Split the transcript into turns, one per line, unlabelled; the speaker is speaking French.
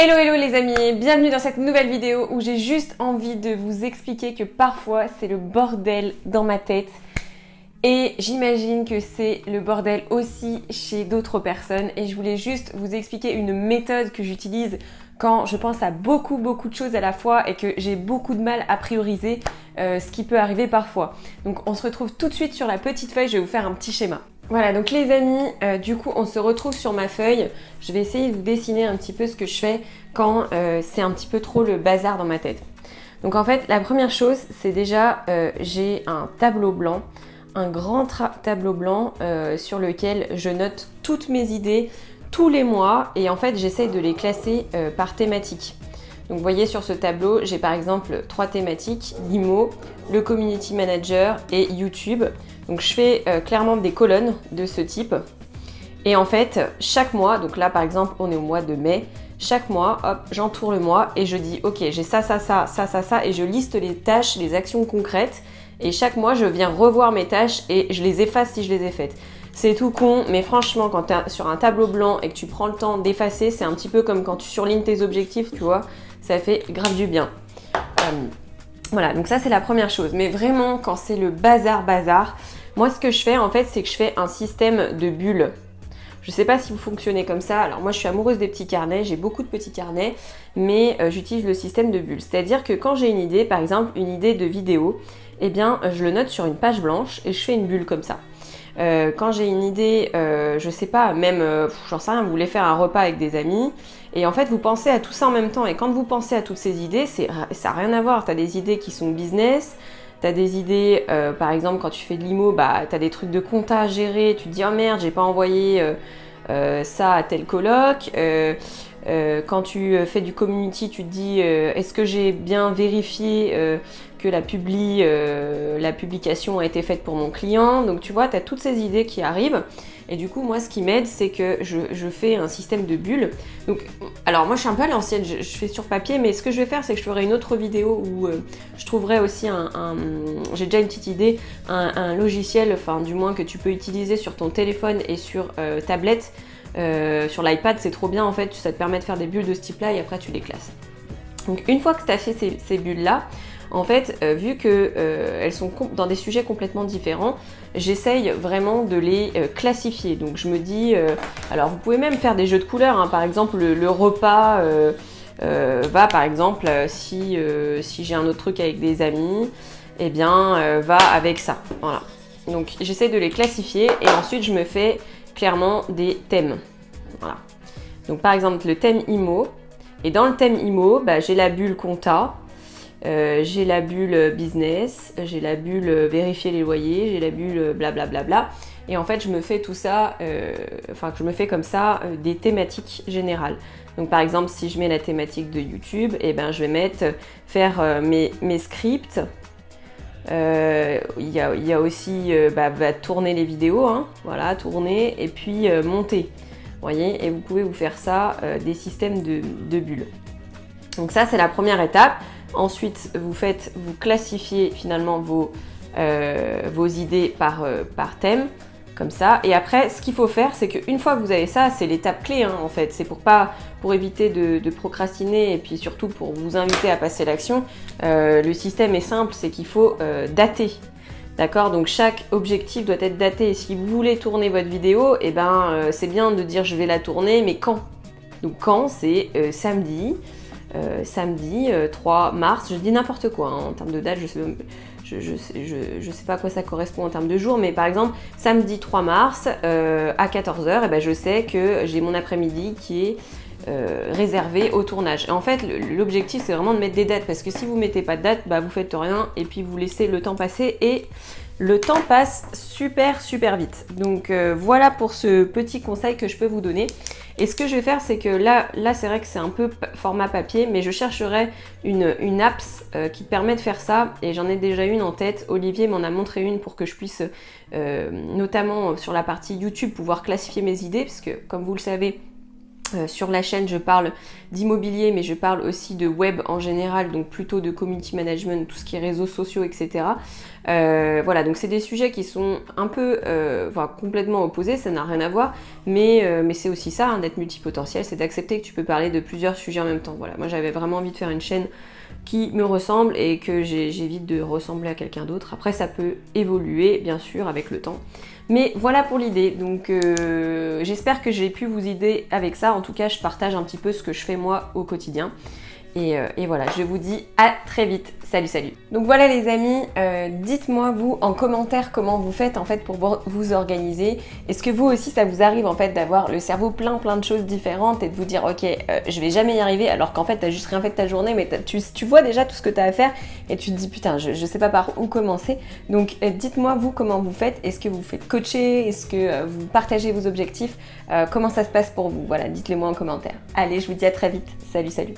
Hello hello les amis, bienvenue dans cette nouvelle vidéo où j'ai juste envie de vous expliquer que parfois c'est le bordel dans ma tête et j'imagine que c'est le bordel aussi chez d'autres personnes et je voulais juste vous expliquer une méthode que j'utilise quand je pense à beaucoup de choses à la fois et que j'ai beaucoup de mal à prioriser ce qui peut arriver parfois. Donc on se retrouve tout de suite sur la petite feuille, je vais vous faire un petit schéma. Voilà, donc les amis, du coup on se retrouve sur ma feuille. Je vais essayer de vous dessiner un petit peu ce que je fais quand c'est un petit peu trop le bazar dans ma tête. Donc en fait, la première chose, c'est déjà, j'ai un tableau blanc, un grand tableau blanc sur lequel je note toutes mes idées tous les mois et en fait j'essaye de les classer par thématique. Donc vous voyez sur ce tableau, j'ai par exemple 3 thématiques, l'IMO, le Community Manager et YouTube. Donc je fais clairement des colonnes de ce type. Et en fait, chaque mois, donc là par exemple on est au mois de mai, chaque mois, hop, j'entoure le mois et je dis ok, j'ai ça et je liste les tâches, les actions concrètes. Et chaque mois, je viens revoir mes tâches et je les efface si je les ai faites. C'est tout con, mais franchement, quand tu es sur un tableau blanc et que tu prends le temps d'effacer, c'est un petit peu comme quand tu surlignes tes objectifs, tu vois, ça fait grave du bien. Voilà, donc ça c'est la première chose. Mais vraiment, quand c'est le bazar, moi ce que je fais en fait, c'est que je fais un système de bulles. Je sais pas si vous fonctionnez comme ça. Alors moi je suis amoureuse des petits carnets, j'ai beaucoup de petits carnets, mais j'utilise le système de bulles. C'est-à-dire que quand j'ai une idée, par exemple une idée de vidéo, eh bien je le note sur une page blanche et je fais une bulle comme ça. Quand j'ai une idée, je sais pas, même, j'en sais rien, vous voulez faire un repas avec des amis, et en fait vous pensez à tout ça en même temps, et quand vous pensez à toutes ces idées, ça n'a rien à voir. T'as des idées qui sont business, t'as des idées, par exemple quand tu fais de l'IMO, bah t'as des trucs de compta à gérer, tu te dis oh merde, j'ai pas envoyé ça à tel coloc. Quand tu fais du community, tu te dis est-ce que j'ai bien vérifié que la publication a été faite pour mon client. Donc tu vois, tu as toutes ces idées qui arrivent. Et du coup, moi, ce qui m'aide, c'est que je fais un système de bulles. Donc, alors moi, je suis un peu à l'ancienne, je fais sur papier, mais ce que je vais faire, c'est que je ferai une autre vidéo où je trouverai aussi j'ai déjà une petite idée, un logiciel, enfin du moins que tu peux utiliser sur ton téléphone et sur tablette. Sur l'iPad, c'est trop bien en fait, ça te permet de faire des bulles de ce type-là et après tu les classes. Donc une fois que tu as fait ces bulles-là, en fait, vu qu'elles sont dans des sujets complètement différents, j'essaye vraiment de les classifier. Donc je me dis, alors vous pouvez même faire des jeux de couleurs, hein. Par exemple le repas va par exemple, si j'ai un autre truc avec des amis, eh bien va avec ça. Voilà. Donc j'essaie de les classifier et ensuite je me fais clairement des thèmes. Voilà. Donc par exemple le thème IMO, et dans le thème IMO, bah, j'ai la bulle compta, j'ai la bulle business, j'ai la bulle vérifier les loyers, j'ai la bulle blablabla. Et en fait je me fais tout ça, je me fais comme ça des thématiques générales. Donc par exemple si je mets la thématique de YouTube, et ben je vais faire mes scripts. Il y a aussi tourner les vidéos, hein, voilà, tourner et puis monter. Vous voyez, et vous pouvez vous faire ça des systèmes de bulles. Donc ça c'est la première étape. Ensuite vous classifiez finalement vos idées par thème, comme ça. Et après ce qu'il faut faire, c'est qu'une fois que vous avez ça, c'est l'étape clé, hein, en fait. C'est pour éviter de procrastiner et puis surtout pour vous inviter à passer à l'action. Le système est simple, c'est qu'il faut dater. D'accord, donc chaque objectif doit être daté. Et si vous voulez tourner votre vidéo, eh ben, c'est bien de dire je vais la tourner, mais quand? Donc quand, c'est samedi 3 mars, je dis n'importe quoi, hein, en termes de date, je sais pas à quoi ça correspond en termes de jours, mais par exemple, samedi 3 mars à 14h, eh ben, je sais que j'ai mon après-midi qui est réservé au tournage. Et en fait, l'objectif, c'est vraiment de mettre des dates, parce que si vous mettez pas de date, bah, vous faites rien, et puis vous laissez le temps passer, et le temps passe super vite. Donc voilà pour ce petit conseil que je peux vous donner. Et ce que je vais faire, c'est que là c'est vrai que c'est un peu format papier, mais je chercherai une apps qui permet de faire ça, et j'en ai déjà une en tête. Olivier m'en a montré une pour que je puisse, notamment sur la partie YouTube, pouvoir classifier mes idées, parce que comme vous le savez, Sur la chaîne, je parle d'immobilier, mais je parle aussi de web en général, donc plutôt de community management, tout ce qui est réseaux sociaux, etc. Voilà, donc c'est des sujets qui sont un peu, complètement opposés, ça n'a rien à voir, mais c'est aussi ça, hein, d'être multipotentiel, c'est d'accepter que tu peux parler de plusieurs sujets en même temps. Voilà, moi j'avais vraiment envie de faire une chaîne qui me ressemble et que j'évite de ressembler à quelqu'un d'autre. Après, ça peut évoluer, bien sûr, avec le temps. Mais voilà pour l'idée, donc j'espère que j'ai pu vous aider avec ça. En tout cas, je partage un petit peu ce que je fais moi au quotidien. Et voilà, je vous dis à très vite. Salut, salut. Donc voilà les amis, dites-moi vous en commentaire comment vous faites en fait pour vous organiser. Est-ce que vous aussi ça vous arrive en fait d'avoir le cerveau plein de choses différentes et de vous dire ok, je vais jamais y arriver alors qu'en fait t'as juste rien fait de ta journée mais tu vois déjà tout ce que t'as à faire et tu te dis putain je sais pas par où commencer. Donc dites-moi vous comment vous faites. Est-ce que vous faites coacher? Est-ce que vous partagez vos objectifs? Comment ça se passe pour vous? Voilà, dites-les moi en commentaire. Allez, je vous dis à très vite. Salut, salut.